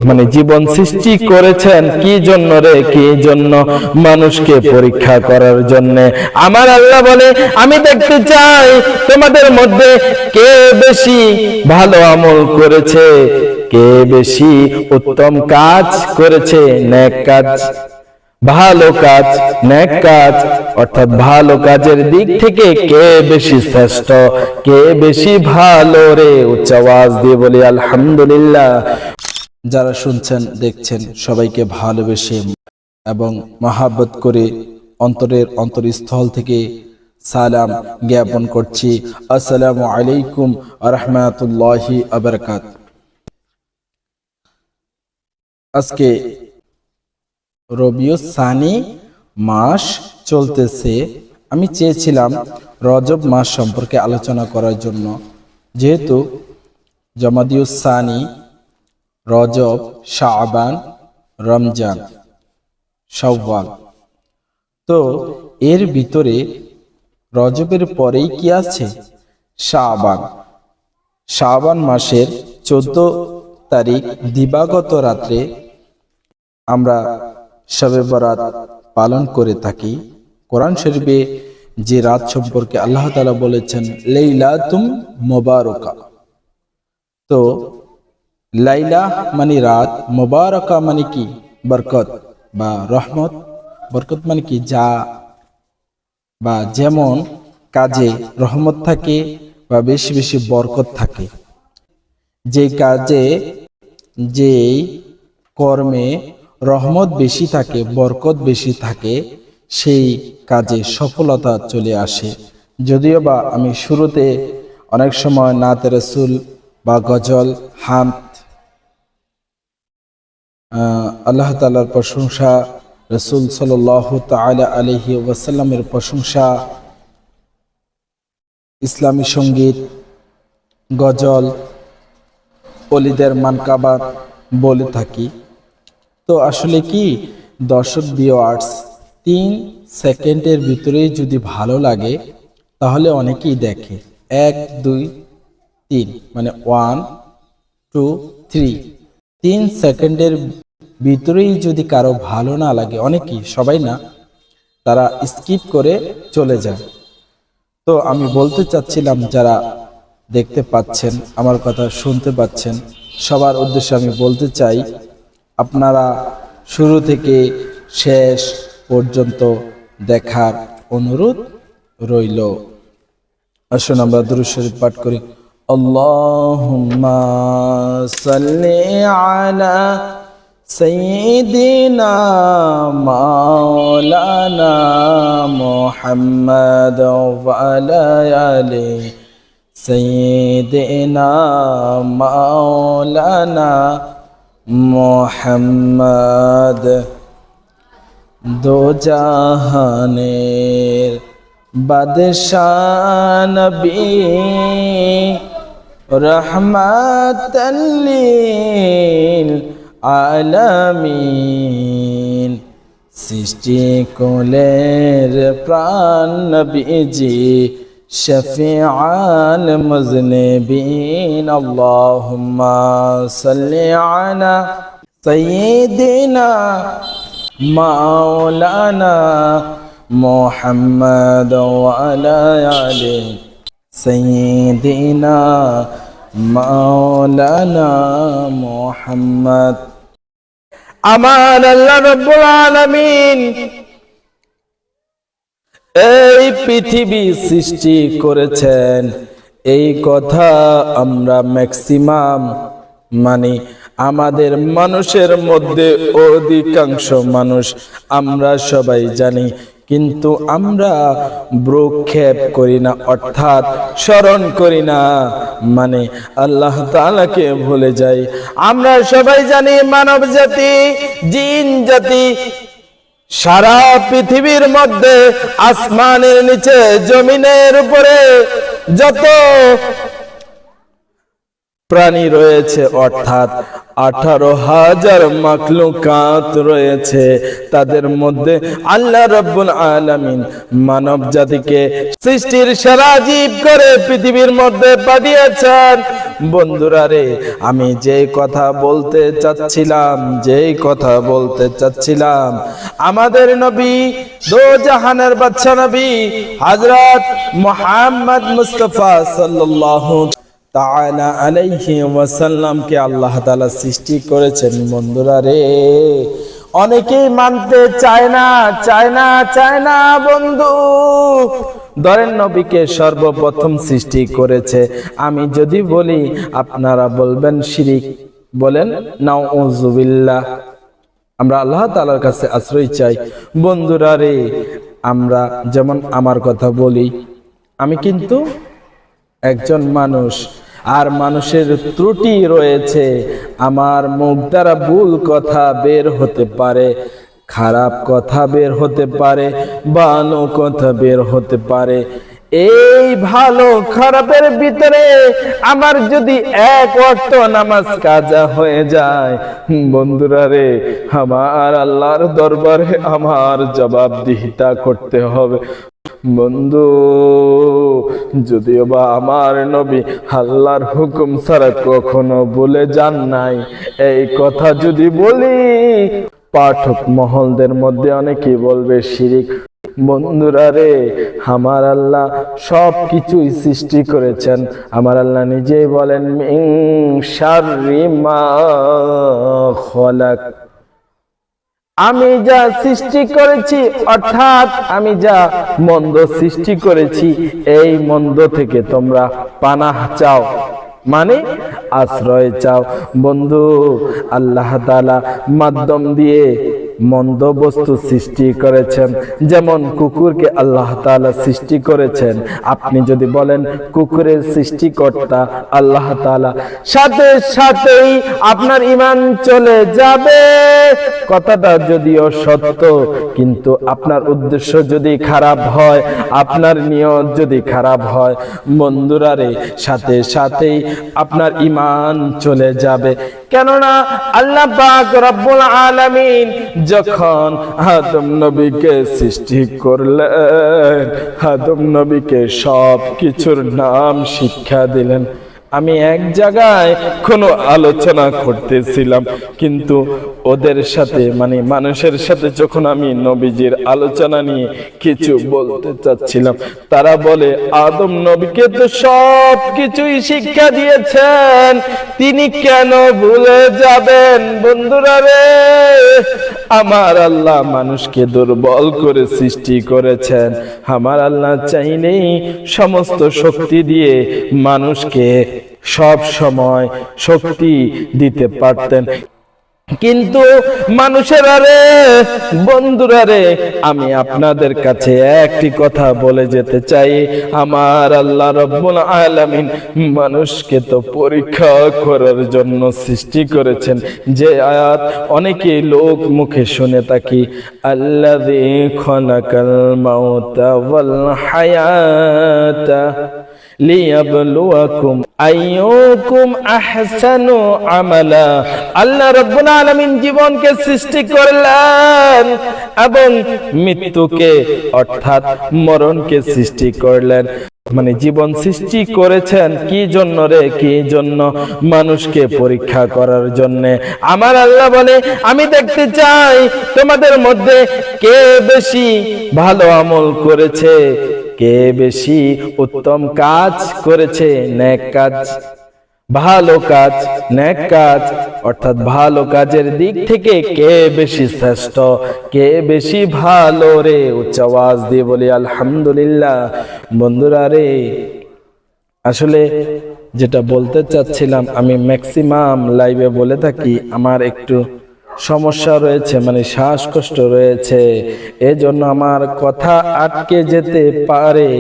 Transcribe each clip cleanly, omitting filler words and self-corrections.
মানে জীবন সৃষ্টি করেছেন কি জন্য রে, কি জন্য? মানুষকে পরীক্ষা করার জন্য। আমার আল্লাহ বলে, আমি দেখতে চাই তোমাদের মধ্যে কে বেশি ভালো আমল করেছে, কে বেশি উত্তম কাজ করেছে, নেক কাজ, ভালো কাজ, নেক কাজ, অর্থাৎ ভালো কাজের দিক থেকে কে বেশি শ্রেষ্ঠ, কে বেশি ভালো রে। উচ্চ আওয়াজ দিয়ে বলি আলহামদুলিল্লাহ। যারা শুনছেন দেখছেন সবাইকে ভালোবেসে এবং মহাব্বত করে অন্তরের অন্তরস্থল থেকে সালাম জ্ঞাপন করছি। আসসালামু আলাইকুম ওয়া রাহমাতুল্লাহি ওয়া বারাকাতুহু। আজকে রবিউস সানি মাস চলতেছে। আমি চেয়েছিলাম রজব মাস সম্পর্কে আলোচনা করার জন্য, যেহেতু জমাদিউস সানি, রজব, শাবান, রমজান, শাওয়াল, তো এর ভিতরে রজবের পরেই কি আছে? শাবান। শাবান মাসের 14 তারিখ দিবাগত রাত্রে আমরা শবে বরাত পালন করে থাকি। কোরআন শরীফে যে রাত সম্পর্কে আল্লাহ তাআলা বলেছেন লাইলাতুম মুবারাকা, তো লাইলা মানে রাত, মুবারাকা মানে কি? বরকত বা রহমত। বরকত মানে কি? যা বা যেমন কাজে রহমত থাকে বা বেশি বেশি বরকত থাকে, যে কাজে যে কর্মে রহমত বেশি থাকে, বরকত বেশি থাকে, সেই কাজে সফলতা চলে আসে। যদিও বা আমি শুরুতে অনেক সময় নাতে রাসূল বা গজল, হামদ, আল্লাহ তাআলার প্রশংসা, রাসূল সাল্লাল্লাহু তাআলা আলাইহি ওয়াসাল্লামের প্রশংসা, ইসলামী সঙ্গীত, গজল, ওলিদের মানকাবাত বলে থাকি। তো আসলে কি দর্শক ভিউয়ার্স, 3 সেকেন্ডের ভিতরেই যদি ভালো লাগে তাহলে অনেকেই দেখে। 1 2 3 মানে 1 2 3, 3 সেকেন্ডের ভিতরেই যদি কারো ভালো না লাগে, অনেকেই, সবাই না, তারা স্কিপ করে চলে যায়। তো আমি বলতে চাচ্ছিলাম, যারা দেখতে পাচ্ছেন, আমার কথা শুনতে পাচ্ছেন, সবার উদ্দেশ্যে আমি বলতে চাই, আপনারা শুরু থেকে শেষ পর্যন্ত দেখার অনুরোধ রইল। আসুন আমরা দুরূদ শরীফ পাঠ করি। আল্লাহুম্মা সাল্লি আলা সাইয়্যিদিনা মাওলানা মুহাম্মাদ ওয়া আলা আলি সাইয়্যিদিনা মাওলানা মুহাম্মাদ। দো জাহানের বাদশাহ নবী, রহমাতাল লিল আলামিন, সৃষ্টি কুলের প্রাণ নবীজি, শফিআল মুজনিবিন। আল্লাহুম্মা সাল্লি আলা সাইয়্যিদিনা মাওলানা মুহাম্মাদ ওয়া আলা আলি সাইয়্যিদিনা মাওলানা মুহাম্মাদ। আমার আল্লাহ রাব্বুল আলামিন এই পৃথিবী সৃষ্টি করেছেন, এই কথা আমরা ম্যাক্সিমাম মানে আমাদের মানুষের মধ্যে অধিকাংশ মানুষ আমরা সবাই জানি, কিন্তু আমরা ভ্রুক্ষেপ করি না, অর্থাৎ স্মরণ করি না, মানে আল্লাহ তাআলাকে ভুলে যাই। আমরা সবাই জানি মানব জাতি, জিন জাতি সারা পৃথিবীর মধ্যে, আসমানের নিচে, জমিনের উপরে যত প্রাণী রয়েছে, অর্থাৎ 18,000 মাখলুকাত রয়েছে, তাদের মধ্যে আল্লাহ রাব্বুল আলামিন মানব জাতিকে সৃষ্টির সেরা জীব করে পৃথিবীর মধ্যে পাঠিয়েছেন। বন্ধুরা রে, আমি যেই কথা বলতে চাচ্ছিলাম আমাদের নবী, দো জাহানের বাদশা নবী হযরত মুহাম্মদ মুস্তাফা সাল্লাল্লাহু তাআলা আলাইহি ওয়াসাল্লামকে আল্লাহ তাআলা সৃষ্টি করেছেন। বন্ধুরা রে, অনেকেই মানতে চায় না বন্ধু। ধরেন নবীকে সর্বপ্রথম সৃষ্টি করেছে, আমি যদি বলি আপনারা বলবেন শিরিক, বলেন নাউযুবিল্লাহ। আমরা আল্লাহ তাআলার কাছে আশ্রয় চাই। বন্ধুরা রে, আমরা যেমন আমার কথা বলি, আমি কিন্তু একজন মানুষ, আর মানুষের ত্রুটি রয়েছে। আমার মুখ দ্বারা ভুল কথা বের হতে পারে, খারাপ কথা বের হতে পারে, ভালো কথা বের হতে পারে। এই ভালো খারাপের ভিতরে আমার যদি এক ওয়াক্ত নামাজ কাজা হয়ে যায়, বন্ধুরা রে, আমার আল্লাহর দরবারে আমার জবাবদিহিতা করতে হবে। বন্ধু, যদিও বা আমার নবী আল্লাহর হুকুম ছাড়া কখনো বলে যান নাই, এই কথা যদি বলি পাঠক মহলদের মধ্যে অনেকেই বলবে শিরিক। বন্ধুরা রে, আমার আল্লাহ সব কিছুই সৃষ্টি করেছেন। আমার আল্লাহ নিজেই বলেন মিন শাররি মা খলাক, আমি যা সৃষ্টি করেছি, অর্থাৎ আমি যা মন্দ সৃষ্টি করেছি, এই মন্দ থেকে তোমরা পানাহ চাও, মানে আশ্রয় চাও। বন্ধু, আল্লাহ তাআলা মাধ্যম দিয়ে মন্দ বস্তু সৃষ্টি করেছেন। যেমন কুকুরকে আল্লাহ তাআলা সৃষ্টি করেছেন। আপনি যদি বলেন কুকুরের সৃষ্টিকর্তা আল্লাহ তাআলা, সাথে সাথেই আপনার ঈমান চলে যাবে। কথাটা যদিও সত্য, কিন্তু আপনার উদ্দেশ্য যদি খারাপ হয়, আপনার নিয়ত যদি খারাপ হয়, বন্ধুরা রে, সাথে সাথেই আপনার ঈমান চলে যাবে। কেননা আল্লাহ পাক রব্বুল আলামিন যখন আদম নবীকে সৃষ্টি করলেন, আদম নবীকে সব কিছুর নাম শিক্ষা দিলেন। আমি এক জায়গায় কোনো আলোচনা করতেছিলাম, কিন্তু ওদের সাথে মানে মানুষের সাথে যখন আমি নবীজির আলোচনা নিয়ে কিছু বলতে চাচ্ছিলাম, তারা বলে আদম নবীকে তো সব কিছুই শিক্ষা দিয়েছেন, তিনি কেন ভুলে যাবেন? বন্ধুরা রে, আমার আল্লাহ মানুষকে দুর্বল করে সৃষ্টি করেছেন। আমার আল্লাহ চাইলেই সমস্ত শক্তি দিয়ে মানুষকে সব সময় শক্তি দিতে পারতেন, কিন্তু মানুষেরা রে, বন্ধুরা রে, আমি আপনাদের কাছে একটি কথা বলে যেতে চাই। আমার আল্লাহ রব্বুল আলামিন মানুষকে তো পরীক্ষা করার জন্য সৃষ্টি করেছেন। যে আয়াত অনেকে লোক মুখে শুনে থাকি, আল্লাযী খালাকাল মাউতা ওয়াল হায়াতা লিয়াবলুয়াকুম আইয়ুকুম আহসানু আমালা। আল্লাহ রাব্বুল আলামিন জীবনকে সৃষ্টি করলেন এবং মৃত্যুকে অর্থাৎ মরণকে সৃষ্টি করলেন। মানে জীবন সৃষ্টি করেছেন কি জন্য রে? কি জন্য? মানুষকে পরীক্ষা করার জন্য। আমার আল্লাহ বলে, আমি দেখতে চাই তোমাদের মধ্যে কে বেশি ভালো আমল করেছে, কে বেশি উত্তম কাজ করেছে, নেক কাজ, ভালো কাজ, নেক কাজ, অর্থাৎ ভালো কাজের দিক থেকে কে বেশি শ্রেষ্ঠ, কে বেশি ভালো রে? উচ্চ আওয়াজ দিয়ে বলি আলহামদুলিল্লাহ। বন্ধুরা রে, আসলে যেটা বলতে চাচ্ছিলাম, আমি ম্যাক্সিমাম লাইভে বলে থাকি আমার একটু সমস্যা রয়েছে, মানে শ্বাসকষ্ট রয়েছে, এজন্য আমার কথা আটকে যেতে পারে।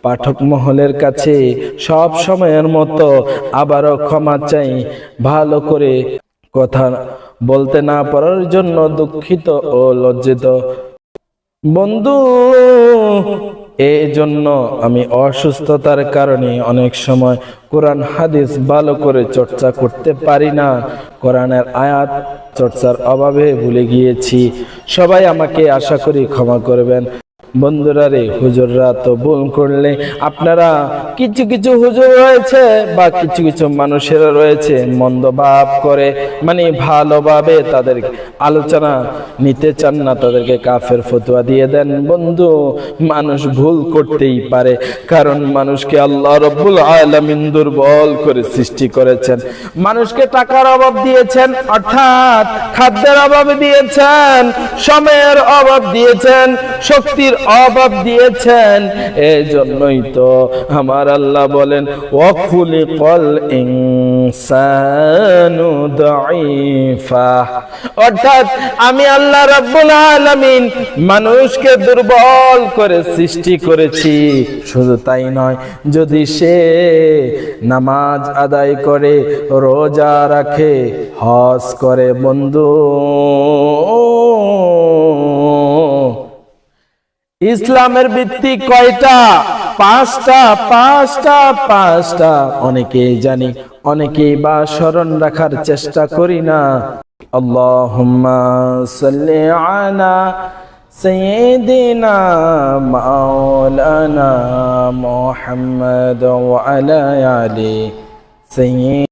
পাঠক মহলের কাছে সব সময়ের মতো আবারও ক্ষমা চাই, ভালো করে কথা বলতে না পারার জন্য দুঃখিত ও লজ্জিত। বন্ধু, এই জন্য আমি অসুস্থতার কারণে অনেক সময় কোরআন হাদিস ভালো করে চর্চা করতে পারি না, কোরআনের আয়াত চর্চার অভাবে ভুলে গিয়েছি। সবাই আমাকে আশা করি ক্ষমা করবেন। বন্ধুরা রে, হুজুররা তো ভুল করলে, আপনারা কিছু কিছু হুজুর রয়েছে বা কিছু কিছু মানুষেরা রয়েছে মন্দ ভাব করে, মানে ভালোভাবে তাদের আলোচনা নিতে চান না, তাদেরকে কাফের ফতোয়া দিয়ে দেন। বন্ধু, মানুষ ভুল করতেই পারে, কারণ মানুষকে আল্লাহ রব্বুল আলামিন দুর্বল করে সৃষ্টি করেছেন। মানুষকে টাকার অভাব দিয়েছেন, অর্থাৎ খাদ্যের অভাব দিয়েছেন, সময়ের অভাব দিয়েছেন, শক্তির অভাব দিয়েছেন। এই জন্যই তো আমার আল্লাহ বলেন, ওয়াখুলিকাল ইনসানু দাঈফা, অর্থাৎ আমি আল্লাহ রাব্বুল আলামিন মানুষকে দুর্বল করে সৃষ্টি করেছি। শুধু তাই নয়, যদি সে নামাজ আদায় করে, রোজা রাখে, হজ করে, বন্ধু, ইসলামের ভিত্তি কয়টা? পাঁচটা, পাঁচটা, পাঁচটা। অনেকেই জানি, অনেকেই বা স্মরণ রাখার চেষ্টা করি না। আল্লাহুম্মা সাল্লি আলা সাইয়্যিদিনা মাওলানা মুহাম্মদ ওয়া আলা আলি সাইয়্যিদিনা